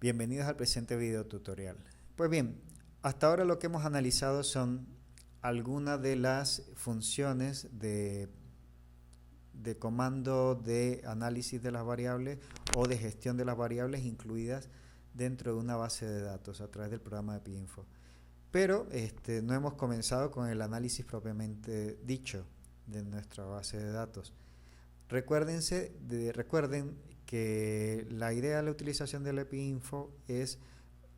Bienvenidos al presente video tutorial. Pues bien, hasta ahora lo que hemos analizado son algunas de las funciones de comando de análisis de las variables o de gestión de las variables incluidas dentro de una base de datos a través del programa de PIinfo. Pero no hemos comenzado con el análisis propiamente dicho de nuestra base de datos. Recuerden que la idea de la utilización del PIinfo es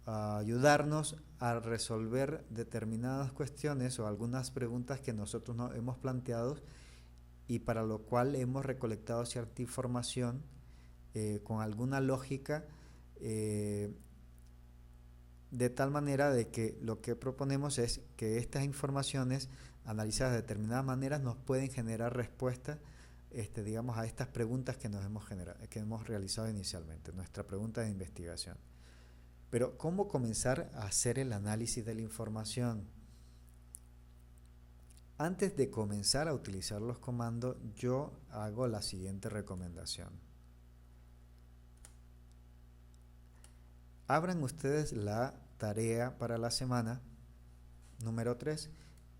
ayudarnos a resolver determinadas cuestiones o algunas preguntas que nosotros nos hemos planteado y para lo cual hemos recolectado cierta información con alguna lógica, de tal manera de que lo que proponemos es que estas informaciones analizadas de determinadas maneras nos pueden generar respuestas digamos, a estas preguntas que que hemos realizado inicialmente, nuestra pregunta de investigación. Pero, ¿cómo comenzar a hacer el análisis de la información? Antes de comenzar a utilizar los comandos, yo hago la siguiente recomendación. Abran ustedes la tarea para la semana número 3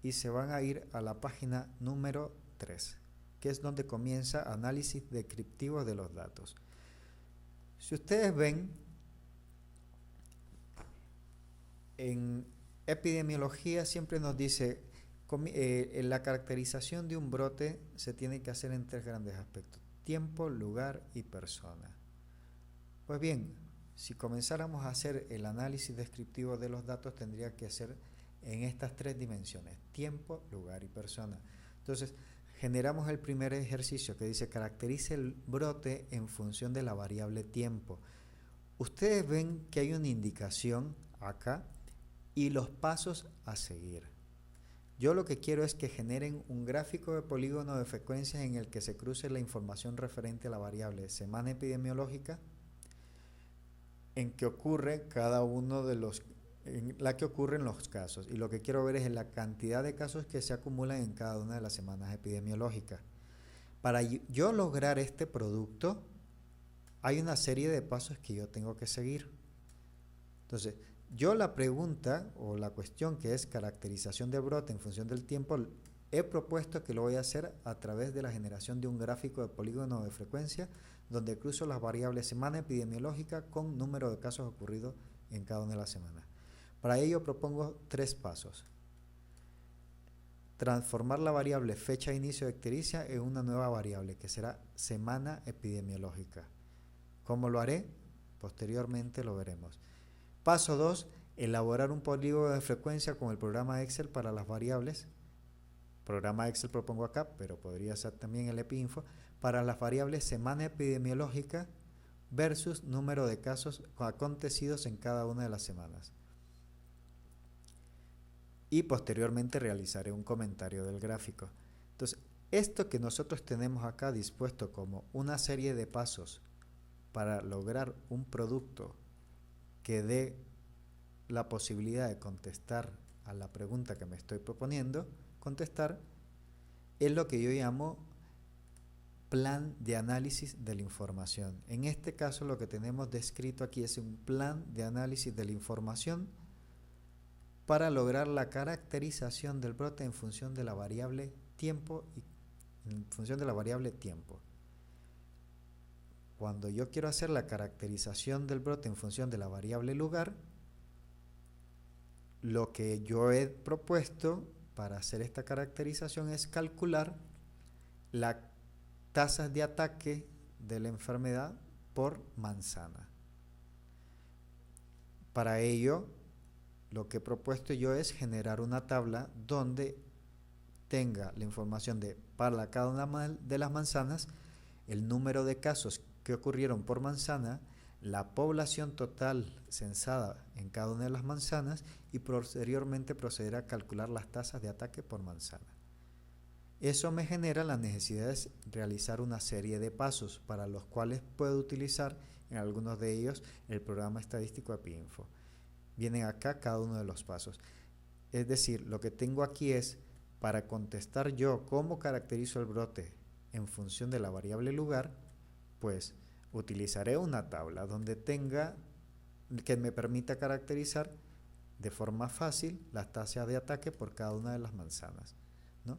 y se van a ir a la página número 3. Que es donde comienza análisis descriptivo de los datos. Si ustedes ven, en epidemiología siempre nos dice la caracterización de un brote se tiene que hacer en 3 grandes aspectos: tiempo, lugar y persona. Pues bien, si comenzáramos a hacer el análisis descriptivo de los datos, tendría que ser en estas 3 dimensiones: tiempo, lugar y persona. Entonces, generamos el primer ejercicio que dice caracterice el brote en función de la variable tiempo. Ustedes ven que hay una indicación acá y los pasos a seguir. Yo lo que quiero es que generen un gráfico de polígono de frecuencias en el que se cruce la información referente a la variable semana epidemiológica, en que ocurre cada uno de los en la que ocurren los casos, y lo que quiero ver es la cantidad de casos que se acumulan en cada una de las semanas epidemiológicas. Para yo lograr este producto hay una serie de pasos que yo tengo que seguir. Entonces, yo la pregunta o la cuestión que es caracterización de brote en función del tiempo, he propuesto que lo voy a hacer a través de la generación de un gráfico de polígono de frecuencia donde cruzo las variables semana epidemiológica con número de casos ocurridos en cada una de las semanas. Para ello propongo 3 pasos. Transformar la variable fecha de inicio de ictericia en una nueva variable que será semana epidemiológica. ¿Cómo lo haré? Posteriormente lo veremos. Paso 2. Elaborar un polígono de frecuencia con el programa Excel para las variables. Programa Excel propongo acá, pero podría ser también el PIinfo, para las variables semana epidemiológica versus número de casos acontecidos en cada una de las semanas. Y posteriormente realizaré un comentario del gráfico. Entonces, esto que nosotros tenemos acá dispuesto como una serie de pasos para lograr un producto que dé la posibilidad de contestar a la pregunta que me estoy proponiendo contestar, es lo que yo llamo plan de análisis de la información. En este caso lo que tenemos descrito aquí es un plan de análisis de la información para lograr la caracterización del brote en función de la variable tiempo Cuando yo quiero hacer la caracterización del brote en función de la variable lugar, lo que yo he propuesto para hacer esta caracterización es calcular las tasas de ataque de la enfermedad por manzana. Para ello, lo que he propuesto yo es generar una tabla donde tenga la información de para cada una de las manzanas, el número de casos que ocurrieron por manzana, la población total censada en cada una de las manzanas y posteriormente proceder a calcular las tasas de ataque por manzana. Eso me genera la necesidad de realizar una serie de pasos para los cuales puedo utilizar en algunos de ellos el programa estadístico de PIinfo. Vienen acá cada uno de los pasos. Es decir, lo que tengo aquí es, para contestar yo cómo caracterizo el brote en función de la variable lugar, pues utilizaré una tabla donde tenga que me permita caracterizar de forma fácil las tasas de ataque por cada una de las manzanas, ¿no?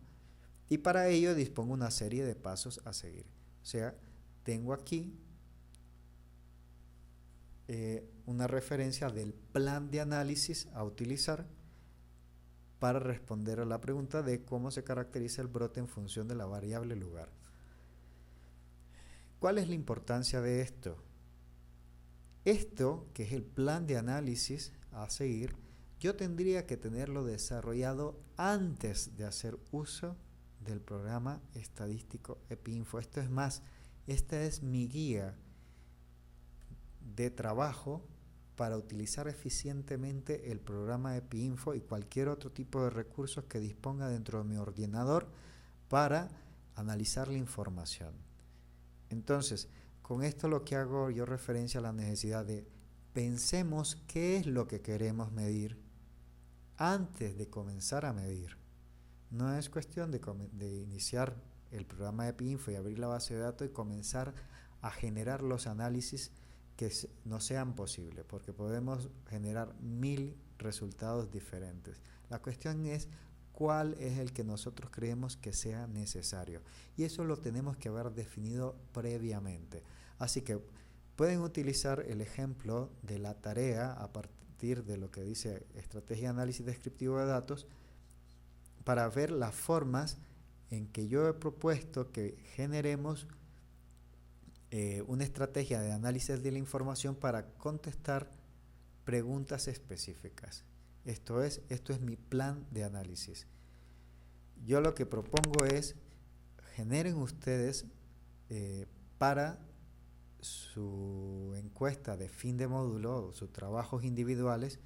Y para ello dispongo una serie de pasos a seguir. O sea, tengo aquí una referencia del plan de análisis a utilizar para responder a la pregunta de cómo se caracteriza el brote en función de la variable lugar. ¿Cuál es la importancia de esto? Esto, que es el plan de análisis a seguir, yo tendría que tenerlo desarrollado antes de hacer uso del programa estadístico EpiInfo. Esto es más, esta es mi guía de trabajo para utilizar eficientemente el programa EpiInfo y cualquier otro tipo de recursos que disponga dentro de mi ordenador para analizar la información. Entonces, con esto lo que hago yo referencia a la necesidad de pensemos qué es lo que queremos medir antes de comenzar a medir. No es cuestión de iniciar el programa EpiInfo y abrir la base de datos y comenzar a generar los análisis que no sean posibles, porque podemos generar 1000 resultados diferentes. La cuestión es cuál es el que nosotros creemos que sea necesario, y eso lo tenemos que haber definido previamente. Así que pueden utilizar el ejemplo de la tarea a partir de lo que dice Estrategia de Análisis Descriptivo de Datos para ver las formas en que yo he propuesto que generemos una estrategia de análisis de la información para contestar preguntas específicas. Esto es mi plan de análisis. Yo lo que propongo es generen ustedes para su encuesta de fin de módulo o sus trabajos individuales,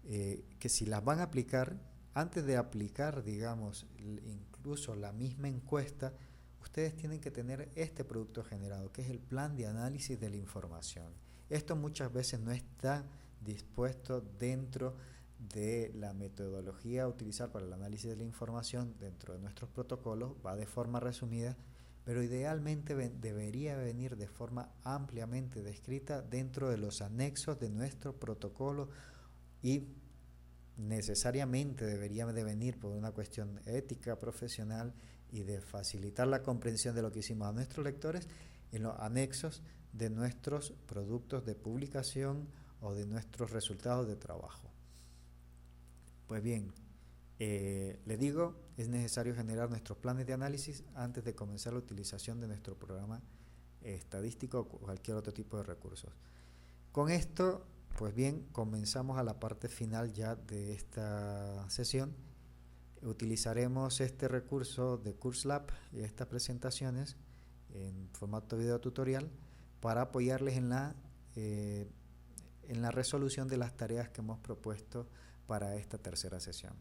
que si las van a aplicar, antes de aplicar, digamos, incluso la misma encuesta, ustedes tienen que tener este producto generado, que es el plan de análisis de la información. Esto muchas veces no está dispuesto dentro de la metodología a utilizar para el análisis de la información dentro de nuestros protocolos, va de forma resumida, pero idealmente debería venir de forma ampliamente descrita dentro de los anexos de nuestro protocolo y necesariamente debería de venir por una cuestión ética, profesional y de facilitar la comprensión de lo que hicimos a nuestros lectores en los anexos de nuestros productos de publicación o de nuestros resultados de trabajo. Pues bien, les digo, es necesario generar nuestros planes de análisis antes de comenzar la utilización de nuestro programa estadístico o cualquier otro tipo de recursos. Con esto, pues bien, comenzamos a la parte final ya de esta sesión. Utilizaremos este recurso de CourseLab y estas presentaciones en formato video tutorial para apoyarles en la resolución de las tareas que hemos propuesto para esta tercera sesión.